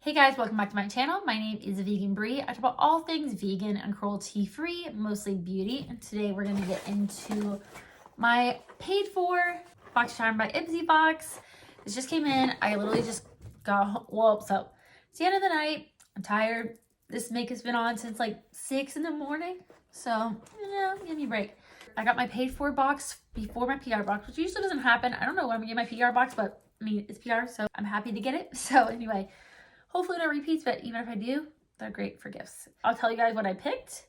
Hey guys, welcome back to my channel. My name is Vegan Bree. I talk about all things vegan and cruelty-free, mostly beauty. And today we're going to get into my paid for Boxycharm by Ipsy box. This just came in. I literally just got, well, so it's the end of the night. I'm tired. This makeup's been on since like 6 in the morning. So, give me a break. I got my paid for box before my PR box, which usually doesn't happen. I don't know when I'm going to get my PR box, but I mean, it's PR, so I'm happy to get it. So anyway, hopefully no repeats, but even if I do, they're great for gifts. I'll tell you guys what I picked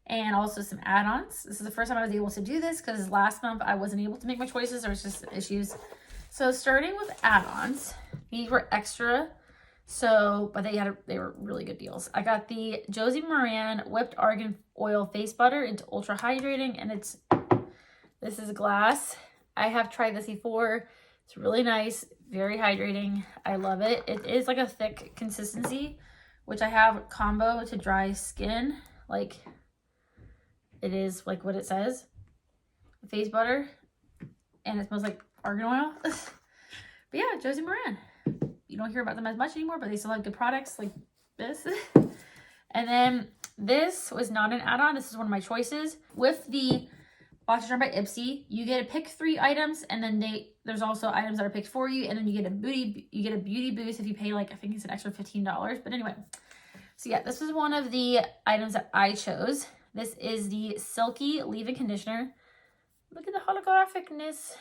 and also some add-ons. This is the first time I was able to do this because last month I wasn't able to make my choices. There was just issues. So starting with add-ons, these were extra. So, but they were really good deals. I got the Josie Moran Whipped Argan Oil Face Butter. It's ultra hydrating and this is glass. I have tried this before. It's really nice, very hydrating. I love it. It is like a thick consistency, which I have combo to dry skin. Like it is like what it says, face butter, and it smells like argan oil. But yeah, Josie Moran. You don't hear about them as much anymore, but they still have good products like this. And then this was not an add-on. This is one of my choices. With the Boxycharm by Ipsy, you get to pick 3 items, and then there's also items that are picked for you, and then you get a beauty boost if you pay like, I think it's an extra $15. But anyway, so yeah, this was one of the items that I chose. This is the Silky Leave-In Conditioner. Look at the holographicness.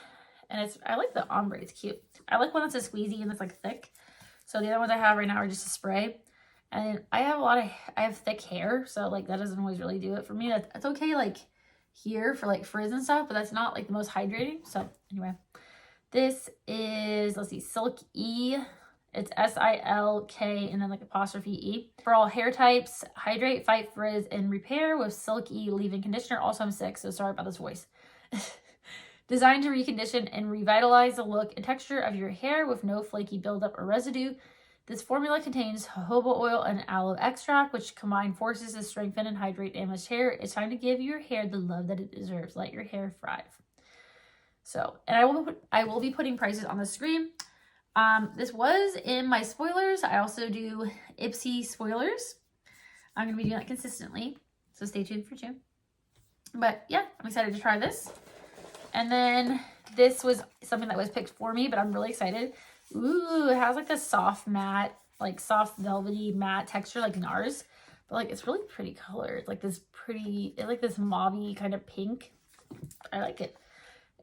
And I like the ombre, it's cute. I like one that's a squeezy and it's like thick. So the other ones I have right now are just a spray. And I have thick hair, so like that doesn't always really do it for me. That's okay like here for like frizz and stuff, but that's not like the most hydrating. So anyway, this is, let's see, Silk E. It's S-I-L-K and then like apostrophe E. For all hair types, hydrate, fight frizz, and repair with Silk E leave-in conditioner. Also, I'm sick, so sorry about this voice. Designed to recondition and revitalize the look and texture of your hair with no flaky buildup or residue. This formula contains jojoba oil and aloe extract, which combine forces to strengthen and hydrate damaged hair. It's time to give your hair the love that it deserves. Let your hair thrive. So, and I will be putting prices on the screen. This was in my spoilers. I also do Ipsy spoilers. I'm going to be doing that consistently, so stay tuned for June. But yeah, I'm excited to try this. And then this was something that was picked for me, but I'm really excited. Ooh, it has like a soft matte, like soft velvety matte texture like NARS. But like it's really pretty color. It's like this pretty, it's like this mauve-y kind of pink. I like it.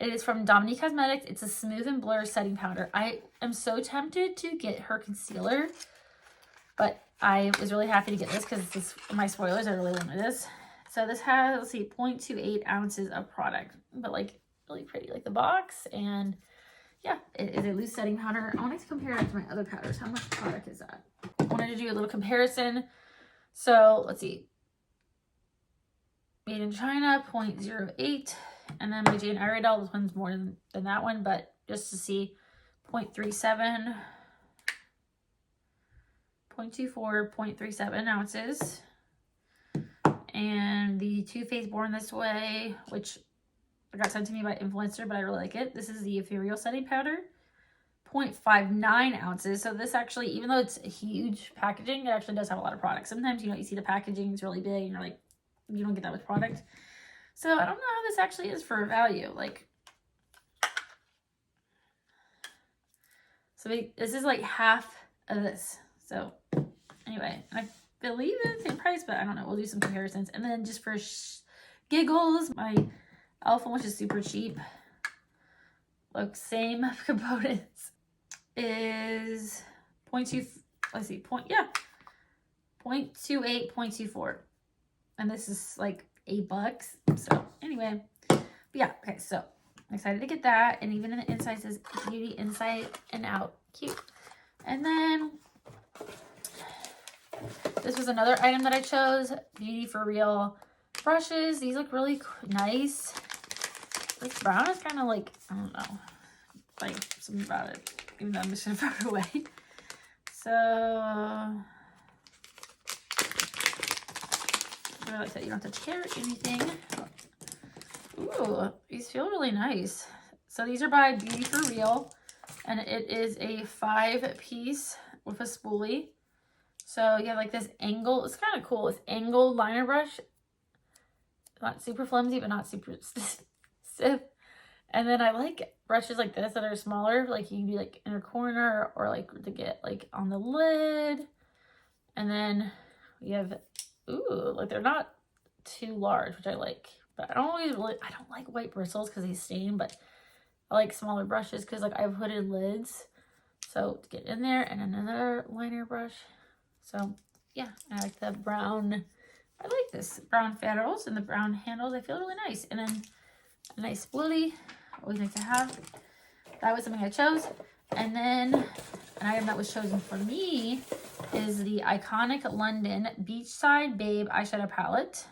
It is from Dominique Cosmetics. It's a smooth and blur setting powder. I am so tempted to get her concealer, but I was really happy to get this because my spoilers, I really wanted this. So this has, let's see, 0.28 ounces of product, but like really pretty, like the box. And yeah, it is a loose setting powder. I wanted to compare it to my other powders. How much product is that? I wanted to do a little comparison. So let's see. Made in China, 0.08. And then my Jane Iredale, this one's more than that one, but just to see, 0.37, 0.24, 0.37 ounces. And the Too Faced Born This Way, which got sent to me by influencer, but I really like it. This is the Ethereal Setting Powder, 0.59 ounces. So this actually, even though it's a huge packaging, it actually does have a lot of product. Sometimes, you see the packaging is really big and you're like, you don't get that with product. So I don't know how this actually is for value. Like, so this is like half of this. So anyway, I believe it's the same price, but I don't know. We'll do some comparisons. And then just for giggles, my Alpha, which is super cheap, look, same components, is 0.2, let's see, 0.28, 0.24. And this is like $8. So anyway, but yeah, okay, so I'm excited to get that. And even in the inside it says beauty inside and out. Cute. And then this was another item that I chose, Beauty For Real brushes. These look really nice. This brown is kind of like, I don't know, like something about it, even though I'm just gonna throw it away. So I like that you don't have to tear anything. Ooh, these feel really nice. So these are by Beauty For Real, and it is a 5-piece with a spoolie. So you have like this angle. It's kind of cool. This angled liner brush. Not super flimsy, but not super stiff. And then I like brushes like this that are smaller. Like you can do like inner corner or like to get like on the lid. And then we have, ooh, like they're not too large, which I like. But I don't like white bristles because they stain, but I like smaller brushes because like I have hooded lids. So to get in there, and another liner brush. So yeah, I like the brown. I like this brown handles, and the brown handles, I feel really nice. And then a nice spoolie, always nice to have. That was something I chose. And then an item that was chosen for me is the iconic London Beachside Babe eyeshadow palette.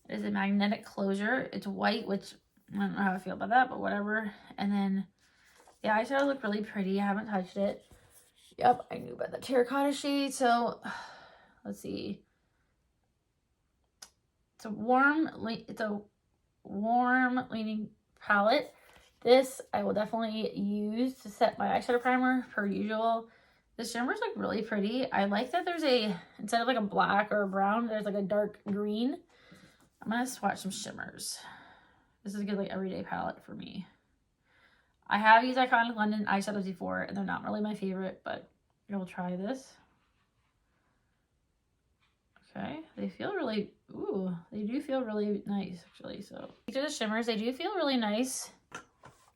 It is a magnetic closure. It's white, which I don't know how I feel about that, but whatever. And then the eyeshadow looked really pretty. I haven't touched it. Yep, I knew about the terracotta shade. So let's see. It's a warm leaning palette. This I will definitely use to set my eyeshadow primer per usual. The shimmers look really pretty. I like that there's instead of like a black or a brown, there's like a dark green. I'm gonna swatch some shimmers. This is a good like everyday palette for me. I have used Iconic London eyeshadows before, and they're not really my favorite, but I will try this. Okay, they feel really, ooh, they do feel really nice, actually. So these are the shimmers. They do feel really nice.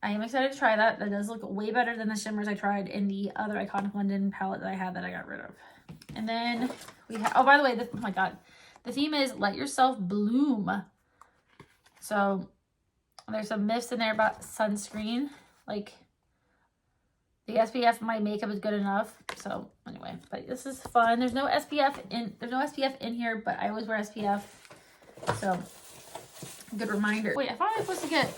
I am excited to try that. That does look way better than the shimmers I tried in the other Iconic London palette that I had that I got rid of. And then we have, oh, by the way, oh my God. The theme is Let Yourself Bloom. So there's some myths in there about sunscreen. Like the SPF, my makeup is good enough. So anyway, but this is fun. There's no SPF in here, but I always wear SPF. So good reminder. Wait, I thought I was supposed to get,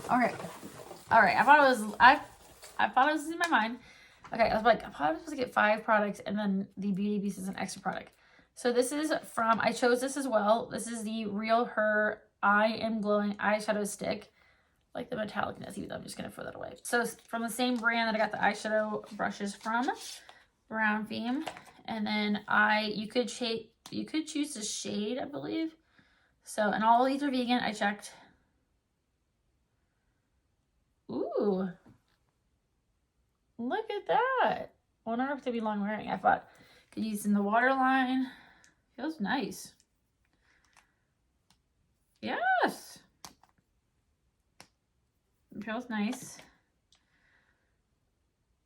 all right. I thought it was in my mind. Okay, I was like, I thought I was supposed to get 5 products, and then the Beauty Beast is an extra product. So this is from, I chose this as well. This is the Real Her I Am Glowing eyeshadow stick. Like the metallicness, even though I'm just gonna throw that away. So from the same brand that I got the eyeshadow brushes from, Brown Theme. And then you could choose the shade, I believe. So, and all of these are vegan, I checked. Ooh. Look at that. I wonder if they'd be long wearing. I thought could use in the waterline. Feels nice. Yes. It feels nice.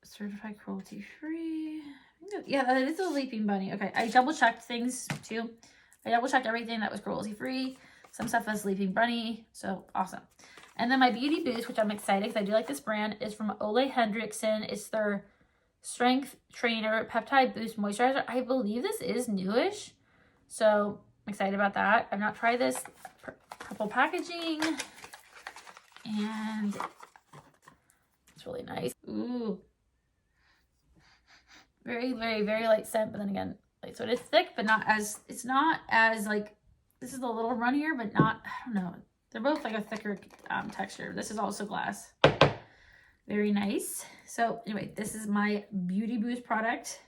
Certified cruelty free. Yeah, that is a Leaping Bunny. Okay, I double checked things too. I double checked everything that was cruelty free. Some stuff was Leaping Bunny. So awesome. And then my Beauty Boost, which I'm excited because I do like this brand, is from Ole Hendrickson. It's their Strength Trainer Peptide Boost Moisturizer. I believe this is newish. So I'm excited about that. I've not tried this. Purple packaging. And it's really nice. Ooh. Very, very, very light scent, but then again, like, so it is thick, but it's not as like, this is a little runnier, but not, I don't know. They're both like a thicker texture. This is also glass. Very nice. So anyway, this is my Beauty Boost product.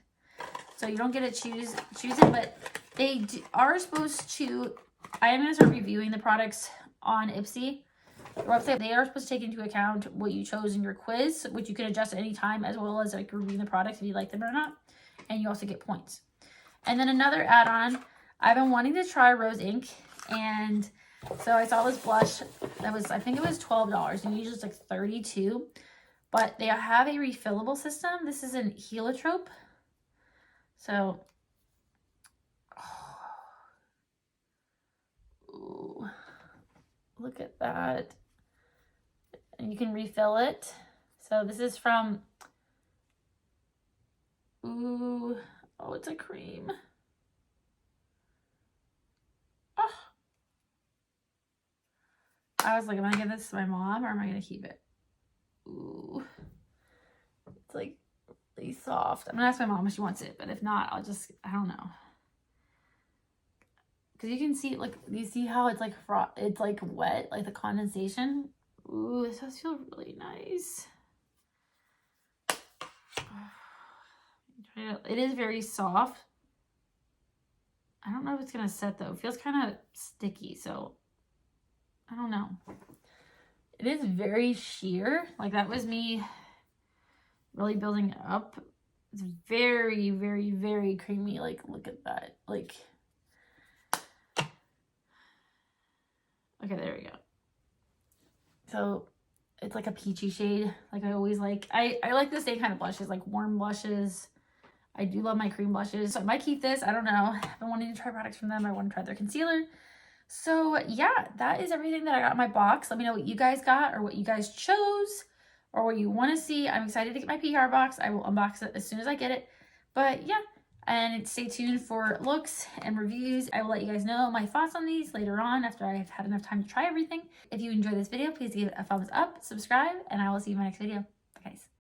So you don't get to choose it, but they are supposed to, I am going to start reviewing the products on Ipsy. The website, they are supposed to take into account what you chose in your quiz, which you can adjust at any time, as well as like reviewing the products if you like them or not. And you also get points. And then another add-on, I've been wanting to try Rose Ink, and so I saw this blush that was, I think it was $12, and usually it's like $32. But they have a refillable system. This is an heliotrope. So, ooh, look at that. And you can refill it. So this is from, ooh, oh, it's a cream. Oh. I was like, am I gonna give this to my mom or am I gonna keep it? Ooh, it's like really soft. I'm gonna ask my mom if she wants it, but if not, I don't know. Because you can see, like, you see how it's like wet, like the condensation. Ooh, this does feel really nice. I'm It is very soft. I don't know if it's going to set though. It feels kind of sticky, so I don't know. It is very sheer. Like that was me really building it up. It's very, very, very creamy. Like, look at that. Like, okay, there we go. So it's like a peachy shade. Like I always like, I like the same kind of blushes, like warm blushes. I do love my cream blushes. So I might keep this. I don't know. I've been wanting to try products from them. I want to try their concealer. So yeah, that is everything that I got in my box. Let me know what you guys got or what you guys chose or what you want to see. I'm excited to get my PR box. I will unbox it as soon as I get it. But yeah, and stay tuned for looks and reviews. I will let you guys know my thoughts on these later on after I've had enough time to try everything. If you enjoyed this video, please give it a thumbs up, subscribe, and I will see you in my next video. Bye guys.